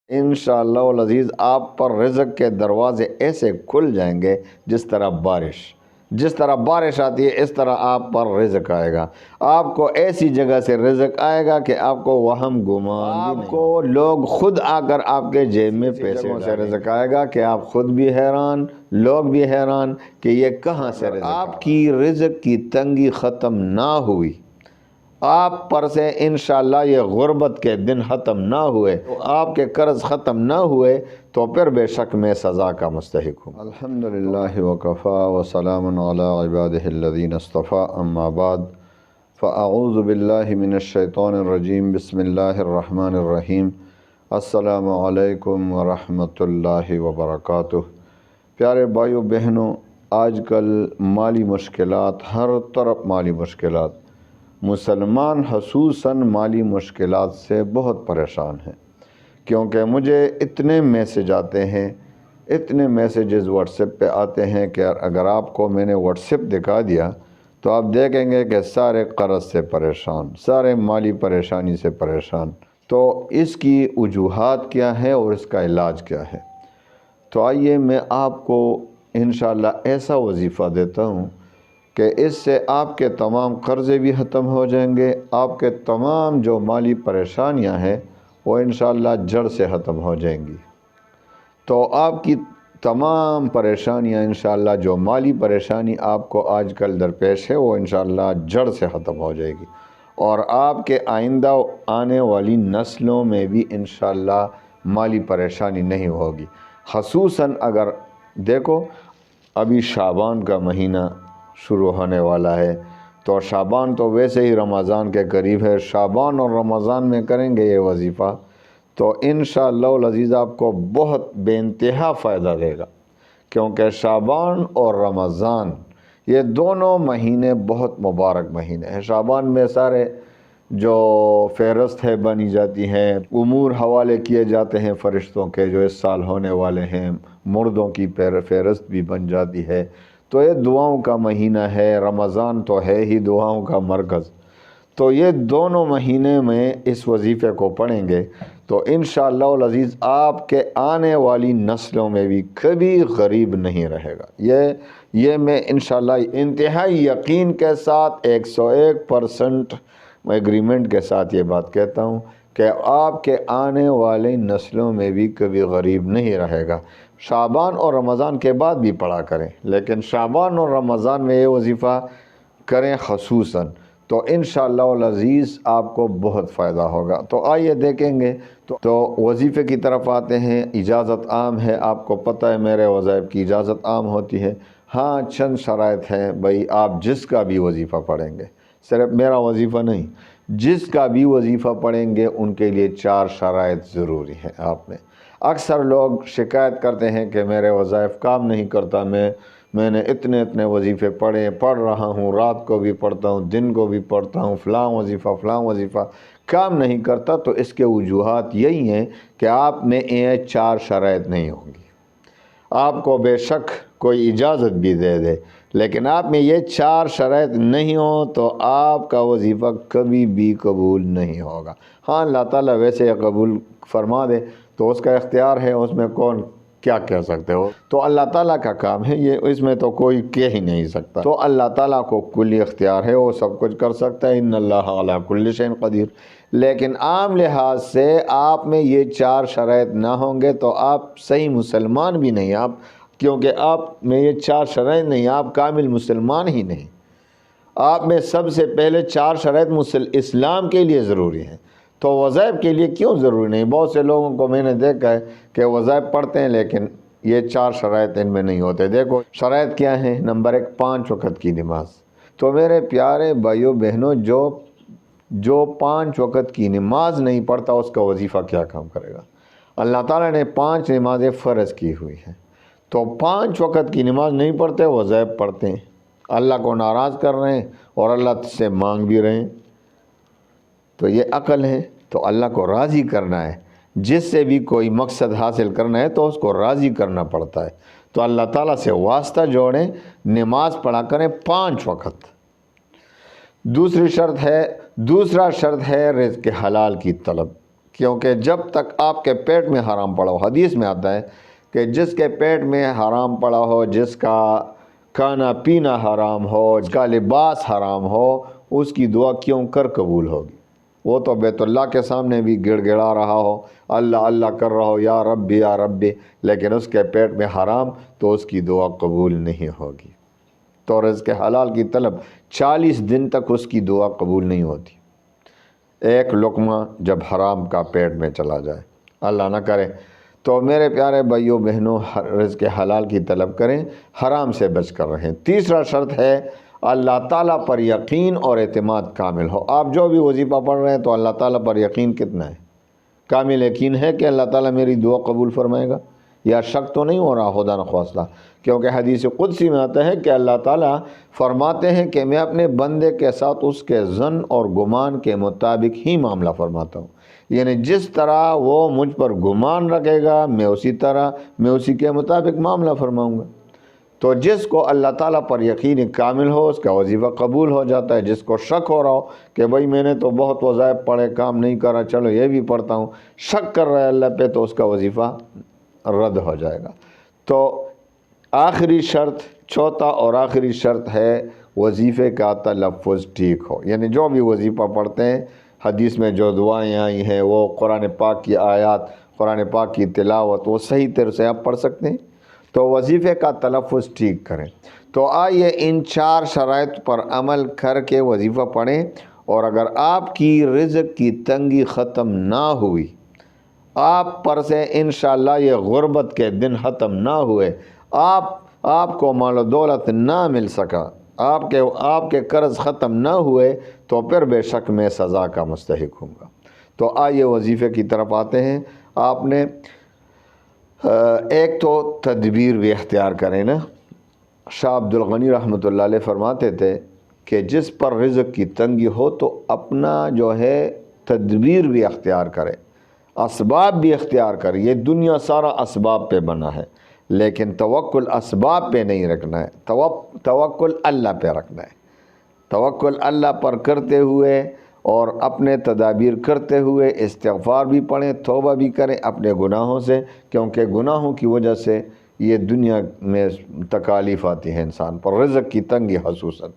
انشاءاللہ العزیز آپ پر رزق کے دروازے ایسے کھل جائیں گے جس طرح بارش آتی ہے اس طرح آپ پر رزق آئے گا۔ آپ کو ایسی جگہ سے رزق آئے گا کہ آپ کو وہم گمان بھی نہیں، آپ کو لوگ خود آ کر آپ کے جیب میں پیسے سے رزق آئے گا کہ آپ خود بھی حیران، لوگ بھی حیران کہ یہ کہاں سے رزق۔ آپ کی رزق کی تنگی ختم نہ ہوئی، آپ پر سے انشاءاللہ یہ غربت کے دن ختم نہ ہوئے، آپ کے قرض ختم نہ ہوئے تو پھر بے شک میں سزا کا مستحق ہوں۔ الحمدللہ وکفا وسلام علی عبادہ الذین اصطفیٰ، اما بعد فاعوذ باللہ من الشیطان الرجیم، بسم اللہ الرحمن الرحیم۔ السلام علیکم ورحمۃ اللہ وبرکاتہ۔ پیارے بھائیو بہنوں، آج کل مالی مشکلات، ہر طرف مالی مشکلات، مسلمان خصوصاً مالی مشکلات سے بہت پریشان ہیں، کیونکہ مجھے اتنے میسیج آتے ہیں، اتنے میسیجز واٹس ایپ پہ آتے ہیں کہ اگر آپ کو میں نے واٹس ایپ دکھا دیا تو آپ دیکھیں گے کہ سارے قرض سے پریشان، سارے مالی پریشانی سے پریشان۔ تو اس کی وجوہات کیا ہے اور اس کا علاج کیا ہے؟ تو آئیے میں آپ کو انشاءاللہ ایسا وظیفہ دیتا ہوں کہ اس سے آپ کے تمام قرضے بھی ختم ہو جائیں گے، آپ کے تمام جو مالی پریشانیاں ہیں وہ انشاءاللہ جڑ سے ختم ہو جائیں گی۔ تو آپ کی تمام پریشانیاں انشاءاللہ، جو مالی پریشانی آپ کو آج کل درپیش ہے وہ انشاءاللہ جڑ سے ختم ہو جائے گی، اور آپ کے آئندہ آنے والی نسلوں میں بھی انشاءاللہ مالی پریشانی نہیں ہوگی۔ خصوصاً اگر دیکھو ابھی شعبان کا مہینہ شروع ہونے والا ہے، تو شعبان تو ویسے ہی رمضان کے قریب ہے، شعبان اور رمضان میں کریں گے یہ وظیفہ تو انشاءاللہ العزیز آپ کو بہت بے انتہا فائدہ دے گا، کیونکہ شعبان اور رمضان یہ دونوں مہینے بہت مبارک مہینے ہیں۔ شعبان میں سارے جو فہرست ہے بنی جاتی ہیں، امور حوالے کیے جاتے ہیں فرشتوں کے جو اس سال ہونے والے ہیں، مردوں کی فہرست بھی بن جاتی ہے۔ تو یہ دعاؤں کا مہینہ ہے، رمضان تو ہے ہی دعاؤں کا مرکز، تو یہ دونوں مہینے میں اس وظیفے کو پڑھیں گے تو انشاءاللہ العزیز آپ کے آنے والی نسلوں میں بھی کبھی غریب نہیں رہے گا۔ یہ میں انشاءاللہ انتہائی یقین کے ساتھ 101% ایگریمنٹ کے ساتھ یہ بات کہتا ہوں کہ آپ کے آنے والی نسلوں میں بھی کبھی غریب نہیں رہے گا۔ شعبان اور رمضان کے بعد بھی پڑھا کریں، لیکن شعبان اور رمضان میں یہ وظیفہ کریں خصوصاً، تو انشاءاللہ العزیز آپ کو بہت فائدہ ہوگا۔ تو آئیے دیکھیں گے، تو وظیفے کی طرف آتے ہیں۔ اجازت عام ہے، آپ کو پتہ ہے میرے وظائف کی اجازت عام ہوتی ہے۔ ہاں چند شرائط ہیں، بھائی آپ جس کا بھی وظیفہ پڑھیں گے، صرف میرا وظیفہ نہیں، جس کا بھی وظیفہ پڑھیں گے ان کے لیے 4 شرائط ضروری ہیں۔ آپ نے اکثر لوگ شکایت کرتے ہیں کہ میرے وظائف کام نہیں کرتا، میں نے اتنے وظیفے پڑھ رہا ہوں، رات کو بھی پڑھتا ہوں، دن کو بھی پڑھتا ہوں، فلاں وظیفہ کام نہیں کرتا۔ تو اس کے وجوہات یہی ہیں کہ آپ میں یہ 4 شرائط نہیں ہوں گی۔ آپ کو بے شک کوئی اجازت بھی دے دے، لیکن آپ میں یہ 4 شرائط نہیں ہوں تو آپ کا وظیفہ کبھی بھی قبول نہیں ہوگا۔ ہاں اللہ تعالیٰ ویسے قبول فرما دے تو اس کا اختیار ہے، اس میں کون کیا کہہ سکتے ہو، تو اللہ تعالیٰ کا کام ہے یہ، اس میں تو کوئی کہہ ہی نہیں سکتا۔ تو اللہ تعالیٰ کو کلی اختیار ہے، وہ سب کچھ کر سکتا ہے، ان اللہ علی کل شیء قدیر۔ لیکن عام لحاظ سے آپ میں یہ 4 شرائط نہ ہوں گے تو آپ صحیح مسلمان بھی نہیں، آپ کیونکہ آپ میں یہ 4 شرائط نہیں، آپ کامل مسلمان ہی نہیں۔ آپ میں سب سے پہلے 4 شرائط اسلام کے لیے ضروری ہیں، تو وظائف کے لیے کیوں ضروری نہیں؟ بہت سے لوگوں کو میں نے دیکھا ہے کہ وظائف پڑھتے ہیں لیکن یہ 4 شرائط ان میں نہیں ہوتے۔ دیکھو شرائط کیا ہیں۔ نمبر 1، 5 وقت کی نماز۔ تو میرے پیارے بھائیوں بہنوں، جو 5 وقت کی نماز نہیں پڑھتا اس کا وظیفہ کیا کام کرے گا؟ اللہ تعالیٰ نے 5 نمازیں فرض کی ہوئی ہیں، تو 5 وقت کی نماز نہیں پڑھتے، وظائف پڑھتے ہیں، اللہ کو ناراض کر رہے ہیں اور اللہ سے مانگ بھی رہے ہیں۔ تو یہ عقل ہے، تو اللہ کو راضی کرنا ہے، جس سے بھی کوئی مقصد حاصل کرنا ہے تو اس کو راضی کرنا پڑتا ہے۔ تو اللہ تعالیٰ سے واسطہ جوڑیں، نماز پڑھا کریں 5 وقت۔ دوسرا شرط ہے رزق حلال کی طلب کیونکہ جب تک آپ کے پیٹ میں حرام پڑا ہو، حدیث میں آتا ہے کہ جس کے پیٹ میں حرام پڑا ہو، جس کا کھانا پینا حرام ہو، جس کا لباس حرام ہو، اس کی دعا کیوں کر قبول ہوگی؟ وہ تو بیت اللہ کے سامنے بھی گڑ گڑا رہا ہو، اللہ اللہ کر رہا ہو، یا ربی یا ربی، لیکن اس کے پیٹ میں حرام، تو اس کی دعا قبول نہیں ہوگی۔ تو رزق حلال کی طلب 40 دن تک اس کی دعا قبول نہیں ہوتی۔ ایک لقمہ جب حرام کا پیٹ میں چلا جائے، اللہ نہ کرے، تو میرے پیارے بھائیوں بہنوں، رزق حلال کی طلب کریں، حرام سے بچ کر رہیں۔ تیسرا شرط ہے اللہ تعالیٰ پر یقین اور اعتماد کامل ہو۔ آپ جو بھی وظیفہ پڑھ رہے ہیں تو اللہ تعالیٰ پر یقین کتنا ہے؟ کامل یقین ہے کہ اللہ تعالیٰ میری دعا قبول فرمائے گا؟ یا شک تو نہیں ہو رہا خدا نخواستہ؟ کیونکہ حدیث قدسی میں آتا ہے کہ اللہ تعالیٰ فرماتے ہیں کہ میں اپنے بندے کے ساتھ اس کے ظن اور گمان کے مطابق ہی معاملہ فرماتا ہوں، یعنی جس طرح وہ مجھ پر گمان رکھے گا میں اسی کے مطابق معاملہ فرماؤں گا۔ تو جس کو اللہ تعالیٰ پر یقین کامل ہو اس کا وظیفہ قبول ہو جاتا ہے۔ جس کو شک ہو رہا ہو کہ بھائی میں نے تو بہت وظائف پڑھے، کام نہیں کرا، چلو یہ بھی پڑھتا ہوں، شک کر رہا ہے اللہ پہ، تو اس کا وظیفہ رد ہو جائے گا۔ تو آخری شرط، چوتھا اور آخری شرط ہے وظیفے کا تلفظ ٹھیک ہو، یعنی جو بھی وظیفہ پڑھتے ہیں، حدیث میں جو دعائیں آئی ہیں، وہ قرآن پاک کی آیات، قرآن پاک کی تلاوت، وہ صحیح طرح سے آپ پڑھ سکتے ہیں، تو وظیفے کا تلفظ ٹھیک کریں۔ تو آئیے ان 4 شرائط پر عمل کر کے وظیفہ پڑھیں، اور اگر آپ کی رزق کی تنگی ختم نہ ہوئی، آپ پر سے انشاءاللہ یہ غربت کے دن ختم نہ ہوئے، آپ کو مال و دولت نہ مل سکا، آپ کے قرض ختم نہ ہوئے، تو پھر بے شک میں سزا کا مستحق ہوں گا۔ تو آئیے وظیفے کی طرف آتے ہیں۔ آپ نے ایک تو تدبیر بھی اختیار کریں نا۔ شاہ عبد الغنی رحمۃ اللہ علیہ فرماتے تھے کہ جس پر رزق کی تنگی ہو تو اپنا جو ہے تدبیر بھی اختیار کرے، اسباب بھی اختیار کرے۔ یہ دنیا سارا اسباب پہ بنا ہے، لیکن توکل اسباب پہ نہیں رکھنا ہے، توکل اللہ پہ رکھنا ہے۔ توکل اللہ پر کرتے ہوئے اور اپنے تدابیر کرتے ہوئے استغفار بھی پڑھیں، توبہ بھی کریں اپنے گناہوں سے، کیونکہ گناہوں کی وجہ سے یہ دنیا میں تکالیف آتی ہیں انسان پر، رزق کی تنگی خصوصاً۔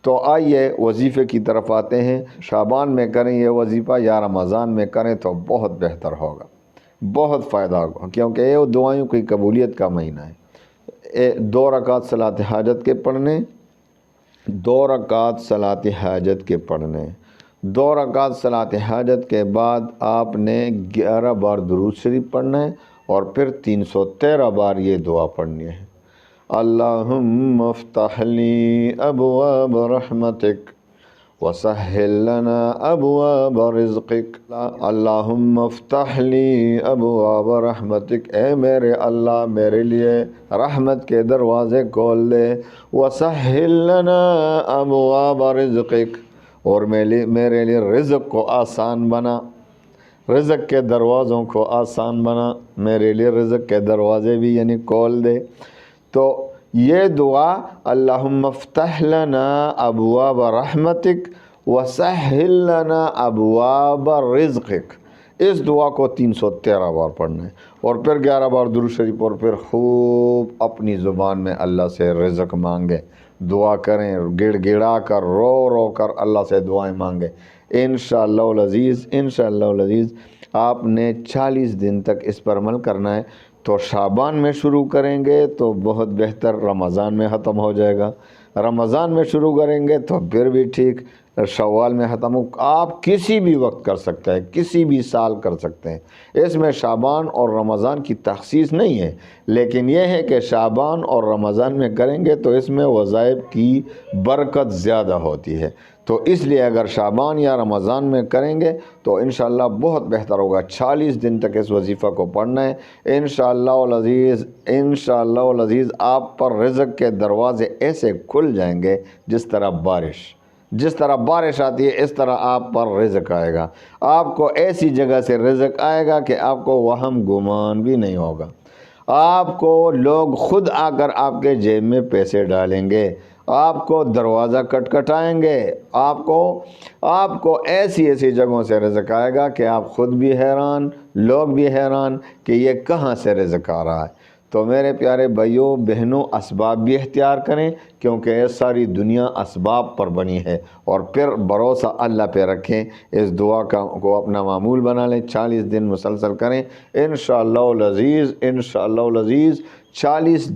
تو آئیے وظیفے کی طرف آتے ہیں۔ شعبان میں کریں یہ وظیفہ یا رمضان میں کریں تو بہت بہتر ہوگا، بہت فائدہ ہوگا، کیونکہ یہ دعائوں کی قبولیت کا مہینہ ہے۔ 2 رکعت صلاۃ حاجت کے پڑھنے، 2 رکعت صلاۃ حاجت کے پڑھنے، 2 رکعت صلاۃ حاجت کے بعد آپ نے 11 بار درود شریف پڑھنا ہے، اور پھر 313 بار یہ دعا پڑھنی ہے۔ اللہم افتح لی ابواب رحمتک وسہل لنا ابواب رزقک، اللہم افتح لی ابواب رحمتک، اے میرے اللہ میرے لیے رحمت کے دروازے کھول دے، وسہل لنا ابواب رزقک، اور میرے لیے رزق کو آسان بنا، رزق کے دروازوں کو آسان بنا، میرے لیے رزق کے دروازے بھی یعنی کھول دے۔ تو یہ دعا اللہم افتح لنا ابواب رحمتک وسہل لنا ابواب رزقک، اس دعا کو 313 بار پڑھنا ہے، اور پھر 11 بار درود شریف، اور پھر خوب اپنی زبان میں اللہ سے رزق مانگے، دعا کریں، گڑ گڑا کر رو کر اللہ سے دعائیں مانگے۔ انشاءاللہ العزیز آپ نے 40 دن تک اس پر عمل کرنا ہے۔ تو شعبان میں شروع کریں گے تو بہت بہتر، رمضان میں ختم ہو جائے گا، رمضان میں شروع کریں گے تو پھر بھی ٹھیک، شوال میں ختم ہو، آپ کسی بھی وقت کر سکتے ہیں، کسی بھی سال کر سکتے ہیں۔ اس میں شعبان اور رمضان کی تخصیص نہیں ہے، لیکن یہ ہے کہ شعبان اور رمضان میں کریں گے تو اس میں وظائف کی برکت زیادہ ہوتی ہے، تو اس لیے اگر شعبان یا رمضان میں کریں گے تو انشاءاللہ بہت بہتر ہوگا۔ 40 دن تک اس وظیفہ کو پڑھنا ہے انشاءاللہ العزیز آپ پر رزق کے دروازے ایسے کھل جائیں گے جس طرح بارش آتی ہے، اس طرح آپ پر رزق آئے گا، آپ کو ایسی جگہ سے رزق آئے گا کہ آپ کو وہم گمان بھی نہیں ہوگا، آپ کو لوگ خود آ کر آپ کے جیب میں پیسے ڈالیں گے، آپ کو دروازہ کٹکھٹائیں گے، آپ کو ایسی ایسی جگہوں سے رزق آئے گا کہ آپ خود بھی حیران، لوگ بھی حیران کہ یہ کہاں سے رزق آ رہا ہے۔ تو میرے پیارے بھائیوں بہنوں، اسباب بھی اختیار کریں، کیونکہ یہ ساری دنیا اسباب پر بنی ہے، اور پھر بھروسہ اللہ پہ رکھیں، اس دعا کو اپنا معمول بنا لیں، 40 دن مسلسل کریں، انشاءاللہ العزیز، انشاءاللہ العزیز 40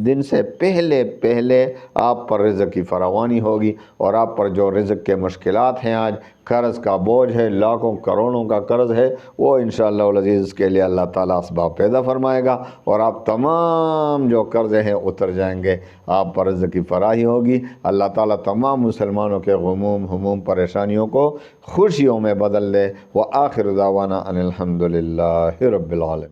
دن سے پہلے آپ پر رزق کی فراوانی ہوگی، اور آپ پر جو رزق کے مشکلات ہیں، آج قرض کا بوجھ ہے، لاکھوں کروڑوں کا قرض ہے، وہ انشاءاللہ العزیز اس کے لیے اللہ تعالیٰ اسباب پیدا فرمائے گا، اور آپ تمام جو قرض ہیں اتر جائیں گے، آپ پر رزق کی فراہی ہوگی۔ اللہ تعالیٰ تمام مسلمانوں کے غموم، ہموم، پریشانیوں کو خوشیوں میں بدل دے۔ وآخر دعوانا ان الحمد للہ رب العالمین۔